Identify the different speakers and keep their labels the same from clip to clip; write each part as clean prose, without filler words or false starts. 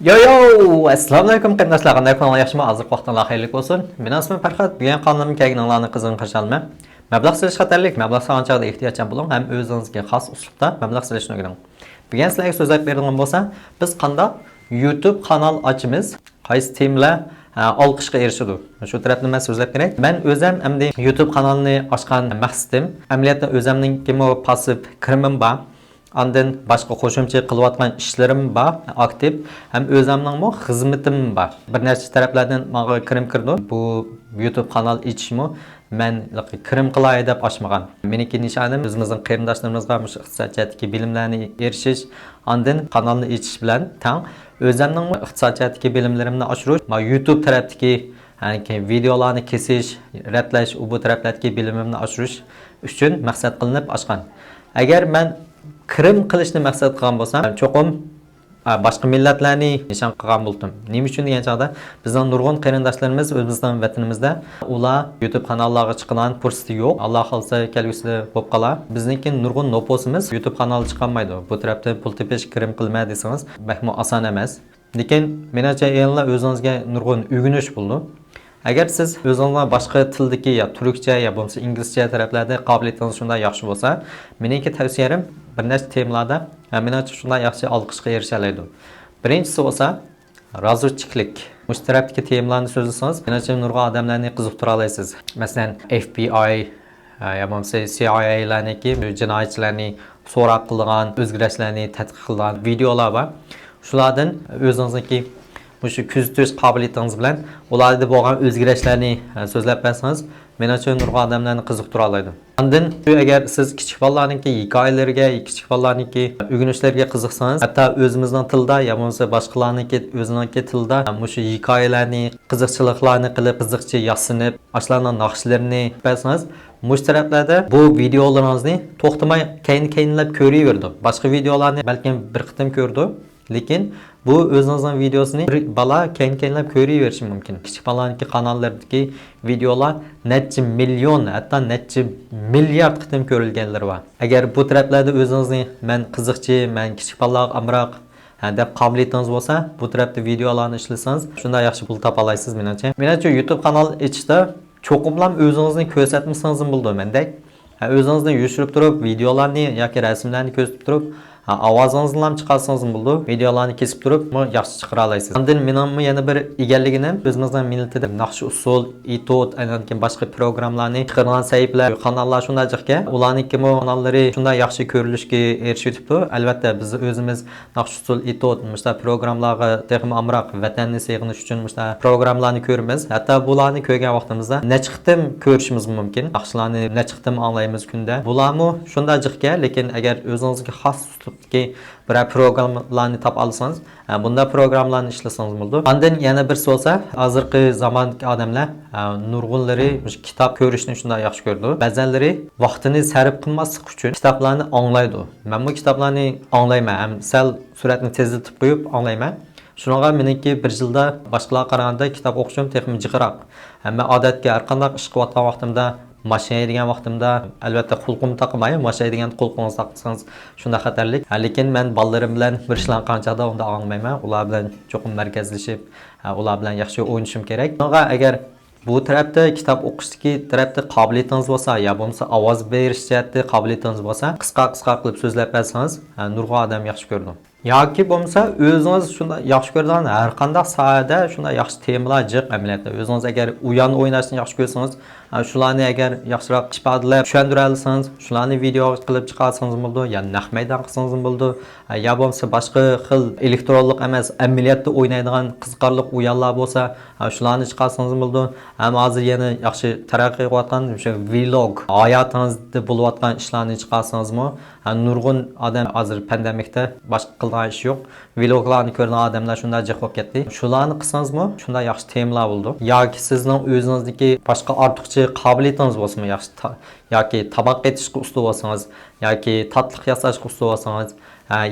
Speaker 1: Yo, assalomu alaykum qarindoshlar. Qanday kunlar yaxshimi? Hozir vaqtlar xayrli bo'lsin. Mening ismim Farhod. Bugun qonunimga kelganlarni qizg'in qarshilayman. Mablag' solish xatarlik, mablag' solishga ehtiyojchan bo'ling ham o'zingizga xos uslubda mablag' solishni o'rganing. Bugun sizlarga so'zlab beradigan bo'lsam, biz qanday YouTube kanal ochamiz, qaysi temalar olqishga erishadi. Shu tarafni men so'zlab beray. Men o'zim endi YouTube kanalini ochgan maqsadim, amaliyotda o'zimning passiv kirimim bor. Ondan boshqa qo'shimcha qilayotgan ishlarim bor, aktiv, ham o'zimning xizmatim bor. Bir nechta taraflardan menga kirim kirdi. Bu YouTube kanal ochishmi men kirim qilay deb ochmagan. Meniki nishonim o'zimizning qarindoshlarimizga iqtisodiyotdagi bilimlarni erishish, ondan kanalni ochish bilan tang o'zimning iqtisodiyotdagi bilimlarimni oshirish, YouTube tarafdagi videolarni kesish, ratlash, bu taraflardagi bilimimni oshirish uchun maqsad qilinib ochgan. Agar men kirim qilishni maqsad qilgan bo'lsam, cho'qim boshqa millatlarni nishon qilgan bo'ldim. Nima uchun degan chog'da bizning nurg'un qarindoshlarimiz o'zimizning vatanimizda ular YouTube kanallariga chiqqan fursati yo'q. Alloh xolsa kelgusida bo'lib qolar. Bizniki nurg'un nopusimiz YouTube kanali chiqolmaydi. Bu tarafda pul tepish kirim qilma desangiz, bahmo oson emas. Lekin menimcha e'lonlar o'zingizga nurg'un o'rganish bo'ldi. Agar siz o'zingizga boshqa tildagi ya turkcha ya bo'lmasa inglizcha taraflarda qobiliyatingiz shunday yaxshi bo'lsa, meniki tavsiyalarim bir nechta temalarda menimcha shunday yaxshi olqishga erisha oladi. Birinchisi bo'lsa razvedchiklik. Mush tarafdagi temalarni so'zlasangiz, menimcha nurg'un odamlarni qiziqtira olasiz. Masalan, FBI ya bo'lmasa CIA'larniki jinoyatchilarni so'roq qilgan, o'zgarishlarni tadqiq qilgan videolar bor. Shulardan o'zingizniki shu kuzatish qobiliyatingiz bilan ularda bo'lgan o'zgarishlarni so'zlab bersangiz, menimcha nurg'un odamlarni qiziqtira oladi. Ondan agar siz kichik bolalarniki hikoyalarga, kichik bolalarniki o'rganishlarga qiziqsangiz, hatto o'zimizning tilda ya bo'lmasa boshqalarniki o'zining tilda shu hikoyalarni, qiziqchiliklarni qilib, qiziqchi yasinib, ashlarning naqshlarini bersangiz, mush taraflarda bu videolaringizni to'xtamay keyin-keyinlab ko'raverdim. Boshqa videolarni balkim bir qitim ko'rdim. Lekin bu o'zingizning videosini bir bola keyin-keyinlab ko'raverishi mumkin. Kichik bolalarning kanallardagi videolar necha million, hatto necha milliard qitim ko'rilganlari bor. Agar bu taraflarda o'zingizni men qiziqchi, men kichik bolalar amroq deb qobiliyatingiz bo'lsa, bu tarafda videolarni ishlasangiz, shunday yaxshi pul topa olasiz menimcha. Menimcha YouTube kanal ochishda cho'qimlam o'zingizni ko'rsatmasangiz bo'ldi mendek. O'zingizni yushirib turib, videolarni yoki rasmlarni ko'rsatib turib, ovozingizni ham chiqarsangiz bo'ldi. Videolarni kesib turib, yaxshi chiqara olasiz. Ondan mening yana bir egalligim o'zimizning millatida naqsh usul, etod, aynan boshqa programmalarni chiqargan saytlar, kanallar shunday jiqqa, ularniki kanallari shunday yaxshi ko'rilishga erishibdi. Albatta biz o'zimiz naqsh usul, etod, mana programmalarga texnik amroq vatanni seg'inish uchun mana programmalarni ko'ramiz. Hatto bularni ko'rgan vaqtimizda necha qitim ko'rishimiz mumkin. Yaxshilarni necha qitim anglaymiz kunda. Bularmi shunday jiqqa, lekin agar o'zingizga xos ki bir programlarni tap alsanız, bunda programlarni ishlasangiz bo'ldi. Ondan yana bir bo'lsa, hozirgi zamondagi odamlar nurg'unlari kitob ko'rishni shunday yaxshi ko'rdi. Ba'zanlari vaqtini sarf qilmaslik uchun kitoblarni anglaydi. Men bu kitoblarni anglayman, sal suratni tezlatib qo'yib anglayman. Shunga meniki bir yilda boshqalarga qaraganda kitob o'qishim texnik jiqroq. Hamma odatga har qanday ish qilayotgan vaqtimda mashina degan vaqtimda albatta xulqim taqmayman. Mashina degan xulqingiz taqsangiz shunda xatarlik. Lekin men bolalarim bilan bir ishlanganchada unda anglayman. Ular bilan cho'qim markazlashib, ular bilan yaxshi o'ynashim kerak. Agar bu tarafda kitob o'qishdagi tarafda qobiliyatingiz bo'lsa, ya bo'lmasa ovoz berish jihatda qobiliyatingiz bo'lsa, qisqa qilib so'zlab bersangiz, nurg'un odam yaxshi ko'rdim. Yoki bo'lmasa o'zingiz shunday yaxshi ko'rgan har qanday sohada shunday yaxshi temalar jiq amaliyotda. O'zingiz agar uyan o'ynashni yaxshi ko'rsangiz, shularni agar yaxshiroq isbotlab tushuntira olsangiz, shularni video qilib chiqarsangiz bo'ldi, ya naq maydon qilsangiz bo'ldi, ya bo'lmasa boshqa xil elektronlik emas, amaliyotda o'ynaydigan qiziqarli o'yinlar bo'lsa, shularni chiqarsangiz bo'ldi. Ham hozir yana yaxshi taraqqiy qilayotgan o'sha vlog, hayotingizda bo'layotgan ishlarni chiqarsangiz-mi, nurg'un odam hozir pandemiyada boshqa qilgan ish yo'q. Vloglarni ko'rgan odamlar shunday jiq bo'lib ketdi. Shularni qilsangiz-mi, shunday yaxshi temalar bo'ldi. Yoki sizning o'zingizniki boshqa ortiqcha qobiliyatingiz bo'lsa, yaxshi yoki taboq etishga usta bo'lsangiz, yoki tatliq yasashga usta bo'lsangiz,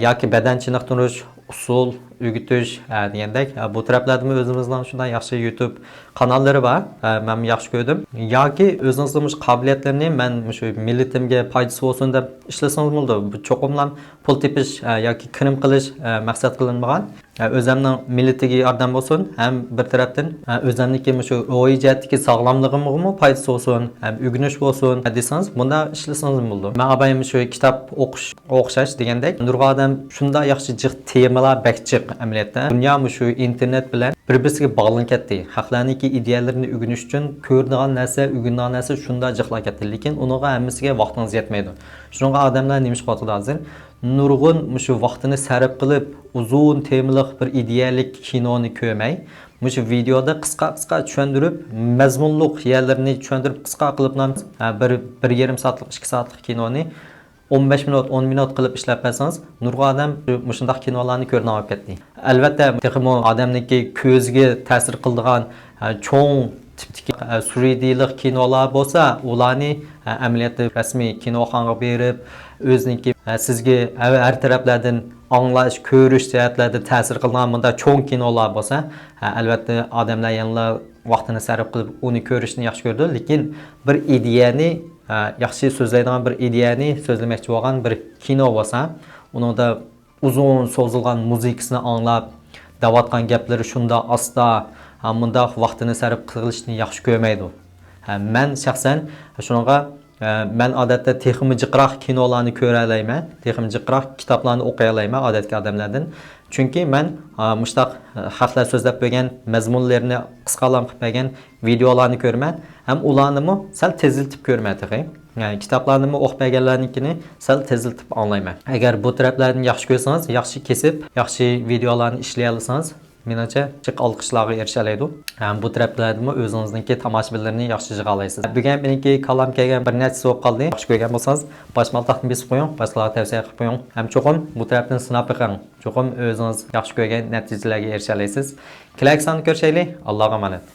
Speaker 1: yoki badan chiniqtirish, usul, o'rgatish degandek bu taraflarda o'zimizning shunday yaxshi YouTube kanallari bor. Men yaxshi ko'rdim. Yoki o'zingizning qobiliyatlarini men shu millatimga foydasi bo'lsin deb ishlasangiz bo'ldi. Bu cho'qimlam pul tepish yoki kirim qilish maqsad qilinmagan. O'zimning millatiga yordam bo'lsin, ham bir tarafdan o'zimniki shu ro'yi jihatdagi sog'lomligimga foydasi bo'lsin, ham o'rganish bo'lsin desangiz, bunda ishlasangiz bo'ldi. Men abayim shu kitob o'qish degandek, nurg'a odam shunda yaxshi jiq temalar bakchiq amaliyotda. Dunyo shu internet bilan bir-biriga bog'lanib ketdi. Xalqlarniki ideyalarini o'rganish uchun ko'radigan narsa, o'rganadigan narsa shunda jiqlab ketdi, lekin uningga hammasiga vaqtingiz yetmaydi. Shunga odamlar nima qiladi hozir? Nurg'un shu vaqtini sarf qilib uzun temalik bir idealik kinoni ko'rmay, shu videoda qisqa tushuntirib, mazmunli yerlarini tushuntirib qisqa qilib bir yarim soatlik, 2 soatlik kinoni 15 minut, 10 minut qilib ishlab bersangiz, nurg'un odam shunday kinolarni ko'rib olib ketdi. Albatta, texmo odamniki ko'ziga ta'sir qiladigan cho'ng tipdagi suriydilik kinolar bo'lsa, ularni amaliyotda rasmiy kinoxonaga berib, o'ziniki sizga har taraflardan anglash, ko'rish jihatlarida ta'sir qilgan bunda cho'ng kinolar bo'lsa, albatta odamlar yana vaqtini sarf qilib uni ko'rishni yaxshi ko'rdi, lekin bir ideyani yaxshi so'zlaydigan bir ideyani so'zlamoqchi bo'lgan bir kino bo'lsa, uningda uzun so'zilgan muzikasini anglab, davatgan gaplari shunda asta, bundaq vaqtini sarf qilishni yaxshi ko'rmaydi. Men shaxsan shunga men odatda texmi jiqroq kinolarni ko'ra olmayman, texmi jiqroq kitoblarni o'qiy olmayman odatga odamlardan. Chunki men mushtaq xalqlar so'zlab bergan mazmunlarni qisqalanib bergan videolarni ko'raman, ham ularni sal teziltib ko'rmayman. Yani kitaplarni o'qib berganlarnikini sal teziltib anglayman. Agar bu taraflarni yaxshi ko'rsangiz, yaxshi kesib, yaxshi videolarni ishlay olsangiz, menimcha chiq olqishlarga erisha oladi. Bu taraflarda o'zingizniki tomoshabinlarni yaxshi yig'a olasiz. Bugun meniki kalam kelgan bir necha so'q qoldi. Yaxshi ko'rgan bo'lsangiz, boshmaltaqni besib qo'ying, boshqalarga tavsiya qilib qo'ying. Ham cho'qim bu tarafdan sinab beqing. Cho'qim o'zingiz yaxshi ko'rgan natijalarga erisha olasiz. Kelasi sonni ko'rishaylik. Allohga emanet.